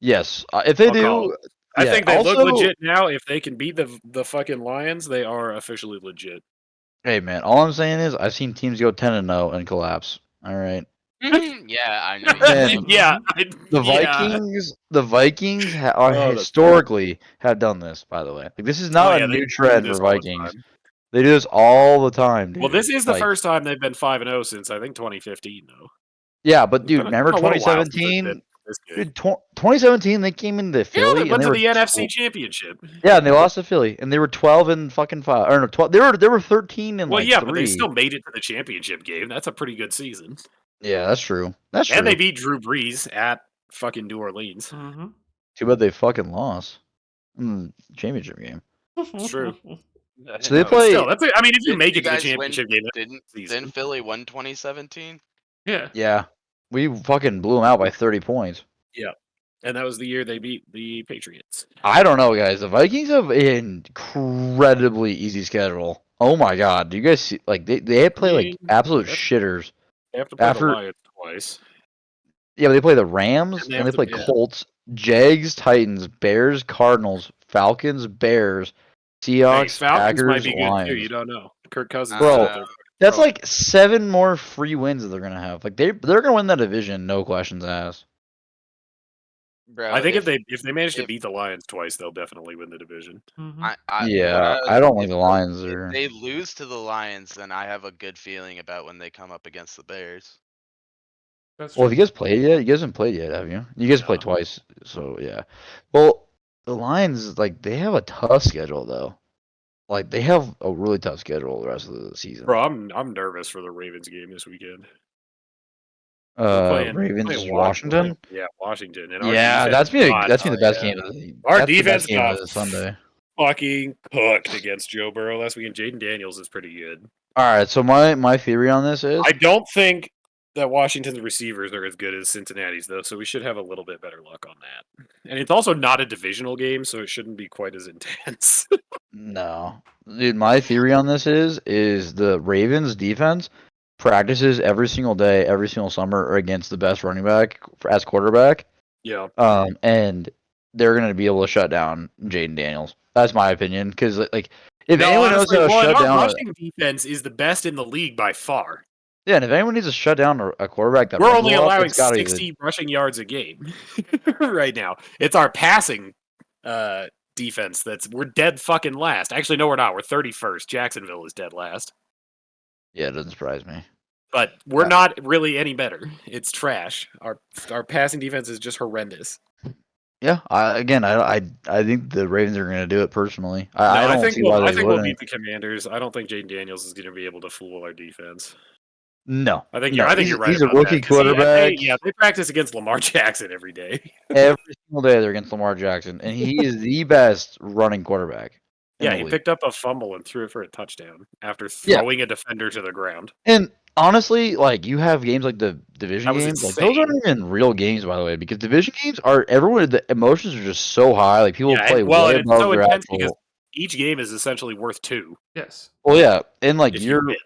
yes, if they I'll call do, I yeah, think they look also- legit now. If they can beat the fucking Lions, they are officially legit. Hey man, all I'm saying is I've seen teams go 10-0 and collapse. All right, Yeah, I know. Man, yeah, the Vikings Oh, that's historically have done this. By the way, like this is not yeah, a they new do trend this for all the Vikings. time. They do this all the time, dude. Well, this is the Like, first time they've been 5-0 since I think 2015, though. yeah, but dude, It's been remember a little while since they've 2017? been this good. Dude, 2017 they came into Yeah, Philly they and went they to were the NFC Championship. yeah, and they lost to Philly and they were 12 and fucking 5 or no 12. They were 13 and Well, like yeah, 3. but they still made it to the championship game. That's a pretty good season. Yeah, that's true. That's And true. they beat Drew Brees at fucking New Orleans. Mm-hmm. Too bad they fucking lost in the championship game. It's true. So they But play. still, that's. I mean, if you Didn't make you it to the guys win? championship game, that's Didn't a season. Philly win 2017? Yeah. Yeah, we fucking blew them out by 30 points. Yeah, and that was the year they beat the Patriots. I don't know, guys. The Vikings have an incredibly easy schedule. Oh my god, do you guys see? Like they play like absolute that's- shitters. They have to play After the Lions twice. yeah, but they play the Rams And they and have they play to- yeah. Colts, Jags, Titans, Bears, Cardinals, Falcons, Bears, Hey, Seahawks, Falcons might Packers, be good Lions. too. You don't know. Kirk Cousins, Bro, is out there That's throwing. like 7 more free wins that they're gonna have. Like they're gonna win that division, no questions asked. Bro, I think if they manage to if- beat the Lions twice, they'll definitely win the division. Mm-hmm. I don't think the Lions are. If they lose to the Lions, then I have a good feeling about when they come up against the Bears. That's Well, true. have you guys played yet? You guys haven't played yet, have you? You guys played No. twice, so yeah. Well, the Lions, like, they have a tough schedule though. Like, they have a really tough schedule the rest of the season. Bro, I'm nervous for the Ravens game this weekend. We're playing Ravens, Washington. Yeah, Washington. And our Yeah, defense that's been the best yeah. game of the. Our that's the defense best game got of the Sunday. fucking cooked against Joe Burrow last weekend. Jaden Daniels is pretty good. All right, so my theory on this is I don't think that Washington's receivers are as good as Cincinnati's though, so we should have a little bit better luck on that. And it's also not a divisional game, so it shouldn't be quite as intense. no, dude. My theory on this is the Ravens defense practices every single day, every single summer against the best running back as quarterback. Yeah. And they're gonna be able to shut down Jaden Daniels. That's my opinion. Because like, if anyone knows how to shut our down, rushing defense is the best in the league by far. yeah, and if anyone needs to shut down a quarterback that We're runs only a lot, allowing it's gotta be 60 rushing yards a game right now. It's our passing defense we're dead fucking last. Actually, no, we're not. We're 31st. Jacksonville is dead last. yeah, it doesn't surprise me. But we're not really any better. It's trash. Our passing defense is just horrendous. Yeah, I think the Ravens are gonna do it personally. I don't think see why I they think we'll wouldn't. beat the Commanders. I don't think Jaden Daniels is going to be able to fool our defense. No, I think no, you're right. He's a about rookie that, 'cause quarterback. they practice against Lamar Jackson every day. Every single day they're against Lamar Jackson, and he is the best running quarterback. Yeah, he picked up a fumble and threw it for a touchdown after Yeah. throwing a defender to the ground. And honestly, like you have games like the division That was games, like those aren't insane. even real games, by the way, because division games are everyone. The emotions are just so high. Like people play and way it's above so their intense actual. because each game is essentially worth 2 Yes. Well, yeah, and like if you win.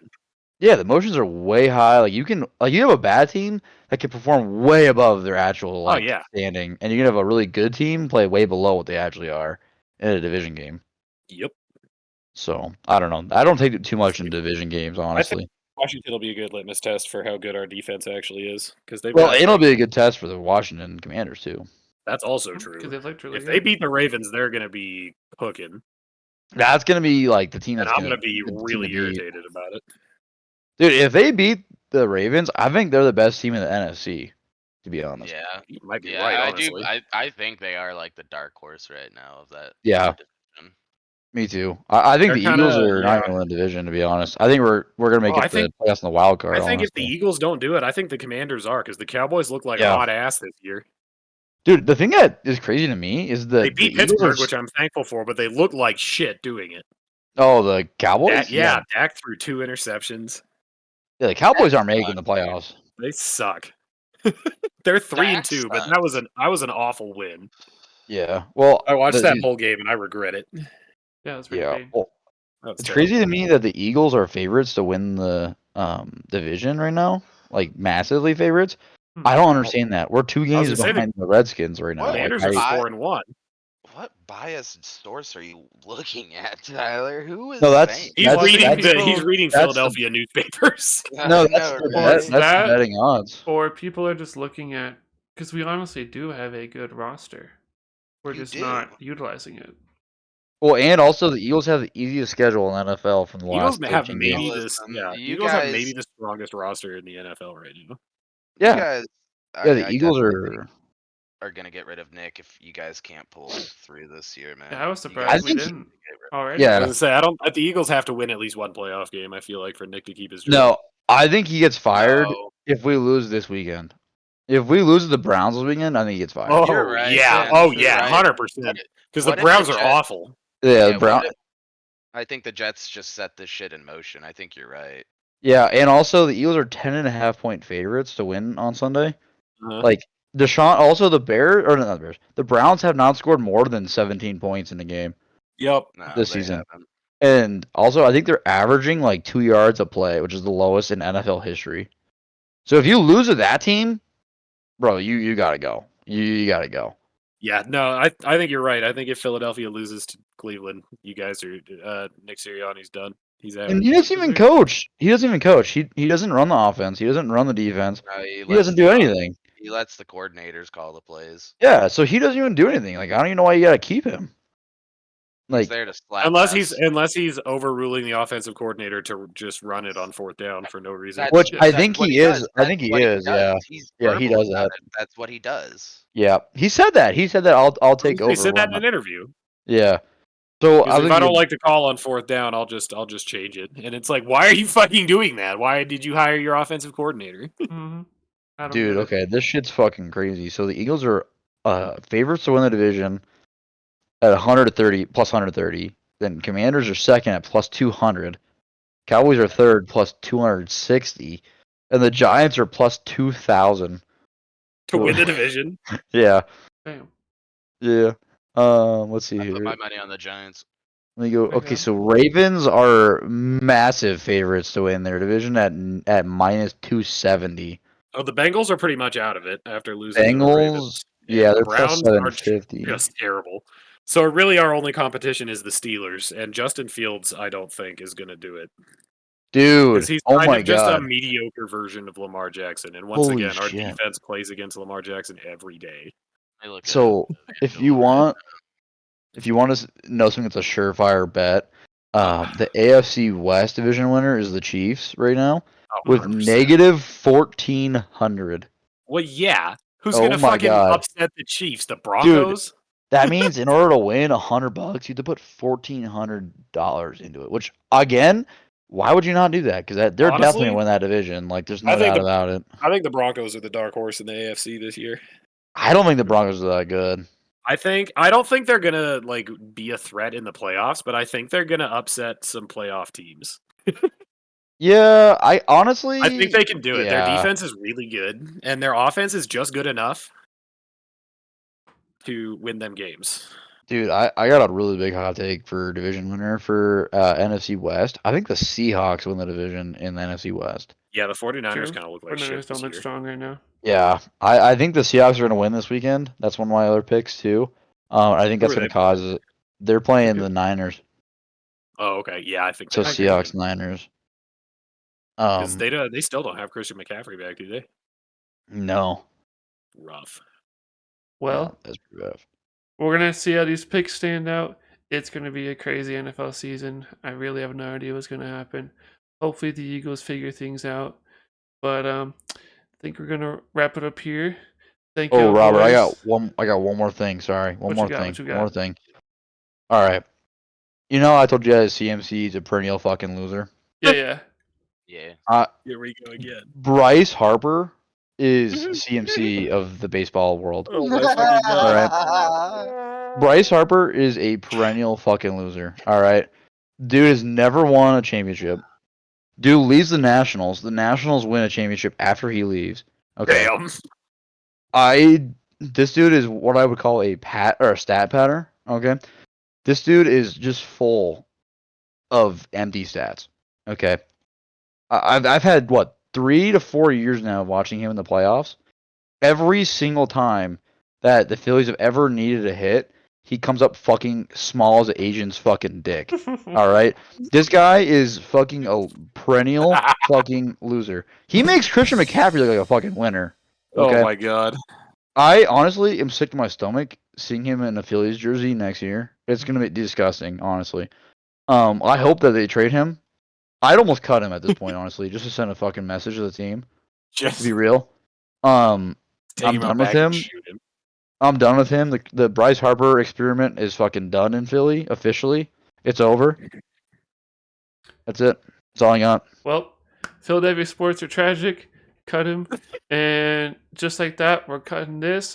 yeah, the emotions are way high. Like you have a bad team that can perform way above their actual standing, and you can have a really good team play way below what they actually are in a division game. Yep. So I don't know. I don't take it too much in division games, honestly. Washington will be a good litmus test for how good our defense actually is because It'll be a good test for the Washington Commanders too. That's also Because true. they looked really If good. they beat the Ravens, they're going to be cooking, That's gonna be like the team and that's I'm going to be the team really to beat. irritated about it. Dude, if they beat the Ravens, I think they're the best team in the NFC. To be honest. Yeah, You might be yeah, right. I Honestly, do. I think they are like the dark horse right now of that. Yeah. division. Me too. I think They're the Eagles kinda- are not going to win the division. To be honest, I think we're gonna make I it to think- the playoffs in the wild card. I think if the honestly. Eagles don't do it, I think the Commanders are because the Cowboys look like Yeah. hot ass this year. Dude, the thing that is crazy to me is that They beat the Eagles Pittsburgh, are- which I'm thankful for, but they look like shit doing it. Oh, the Cowboys. Dak threw 2 interceptions. Yeah, the Cowboys aren't making the playoffs. They suck. They're 3-2, but that was an awful win. Yeah. Well, I watched that whole game and I regret it. Yeah, that's pretty Yeah. big. Well, That's it's terrible. crazy to me that the Eagles are favorites to win the division right now, like massively favorites. I don't understand that. We're 2 games gonna say behind the Redskins right now. What? Like, Commanders are 4-1. What biased source are you looking at, Tyler? Who is No, that's- saying He's That's- reading that's- he's reading that's the- Philadelphia newspapers. no, that's No, the, right? that's That- the betting odds. Or people are just looking at, because we honestly do have a good roster. We're You just do. not utilizing it. Well, and also the Eagles have the easiest schedule in the NFL from the Eagles last have 13 maybe games. this. Listen, Yeah, you Eagles have guys- maybe the strongest roster in the NFL right now. You Yeah, guys, yeah. The I Eagles definitely are. are gonna get rid of Nick if you guys can't pull through this year, man. Yeah, I was You surprised I guys we think- need didn't to get rid- already. I Yeah. was gonna say I don't. The Eagles have to win at least one playoff game. I feel like for Nick to keep his job. No, I think he gets fired No. if we lose this weekend. If we lose to the Browns this weekend, I think he gets fired. Oh You're right, yeah. man, Oh you're yeah. right. 100%. Because the What if Browns the are Jets- awful. Yeah, Yeah, Brown. what if- I think the Jets just set this shit in motion. I think you're right. Yeah, and also the Eagles are 10.5-point favorites to win on Sunday. Uh-huh. Like Deshaun, also the Bears or not the Bears. The Browns have not scored more than 17 points in the game Yep. No, this they season. haven't. And also, I think they're averaging like 2 yards a play, which is the lowest in NFL history. So if you lose to that team, bro, you gotta go. You gotta go. Yeah. No, I think you're right. I think if Philadelphia loses to Cleveland, you guys are Nick Sirianni's done. He's out. And he doesn't even coach. He doesn't even coach. He doesn't run the offense. He doesn't run the defense. He doesn't do anything. He lets the coordinators call the plays. Yeah, so he doesn't even do anything. Like I don't even know why you gotta keep him. He's Like there to slap unless us. he's overruling the offensive coordinator to just run it on fourth down for no reason. That's- which I that's think what he does. is. I think That's he what is. does. Yeah. He's Yeah, he verbal does about that. it. That's what he does. Yeah. He said that. He said that I'll take over. He said that in when an interview. Yeah. So Because if I think don't like to call on fourth down, I'll just change it. And it's like, why are you fucking doing that? Why did you hire your offensive coordinator? Mm-hmm. I don't dude, get it. okay, this shit's fucking crazy. So the Eagles are favorites to win the division at 130 plus 130. Then Commanders are second at plus 200. Cowboys are third plus 260, and the Giants are plus 2,000 To win the division. Yeah, Damn. yeah. Let's see I put here. my money on the Giants. Let me go. Okay. Okay, so Ravens are massive favorites to win their division at minus 270. Oh, the Bengals are pretty much out of it after losing to the Bengals, Ravens. yeah, the they're plus Browns are 750. just terrible. So really our only competition is the Steelers, and Justin Fields, I don't think, is going to do it. Dude, Because he's oh kind my of just god. a mediocre version of Lamar Jackson. And once Holy again, our shit. defense plays against Lamar Jackson every day. I look at So it. if you want to know something that's a surefire bet, the AFC West division winner is the Chiefs right now Oh, with 100%. negative 1,400. Well, yeah. Who's Oh going to my fucking God. upset the Chiefs? The Broncos? That means in order to win $100, you have to put $1,400 into it. Which again, why would you not do that? Because they're definitely Honestly, gonna win that division. Like there's I no think doubt about it. I think the Broncos are the dark horse in the AFC this year. I don't think the Broncos are that good. I don't think they're gonna like be a threat in the playoffs, but I think they're gonna upset some playoff teams. Yeah, I honestly, I think they can do it. Their yeah. defense is really good, and their offense is just good enough to win them games. Dude, I got a really big hot take for division winner for NFC West. I think the Seahawks win the division in the NFC West. Yeah, the 49ers True. kind of look like 49ers shit don't this look year. strong right now. Yeah, I think the Seahawks are going to win this weekend. That's one of my other picks too. I think Who that's are going they to cause. They're playing the Niners, Oh, okay. Yeah, I think so they Seahawks Niners. because they still don't have Christian McCaffrey back, do they? No. Rough. Well, Yeah, that's pretty rough. we're going to see how these picks stand out. It's going to be a crazy NFL season. I really have no idea what's going to happen. Hopefully the Eagles figure things out. But I think we're going to wrap it up here. Thank you. Oh, Robert, boys. I got one more thing. Sorry, What you got? What you One more got? thing. All right. You know, I told you guys CMC is a perennial fucking loser. Yeah. Yeah. Here we go again. Bryce Harper is CMC of the baseball world. Oh my fucking god! All right. Bryce Harper is a perennial fucking loser. All right. Dude has never won a championship. Dude leaves the Nationals. The Nationals win a championship after he leaves. Okay. Damn. This dude is what I would call a stat pattern. Okay. This dude is just full of empty stats. Okay. I've had 3 to 4 years now of watching him in the playoffs. Every single time that the Phillies have ever needed a hit, he comes up fucking small as an Asian's fucking dick. All right, this guy is fucking a perennial fucking loser. He makes Christian McCaffrey look like a fucking winner. Okay? Oh my god. I honestly am sick to my stomach seeing him in a Phillies jersey next year. It's gonna be disgusting, honestly. I hope that they trade him. I'd almost cut him at this point, honestly, just to send a fucking message to the team. Just To be real. I'm take him done out with back and him. shoot him. I'm done with him. The Bryce Harper experiment is fucking done in Philly, officially. It's over. That's it. That's all I got. Well, Philadelphia sports are tragic. Cut him. And just like that, we're cutting this.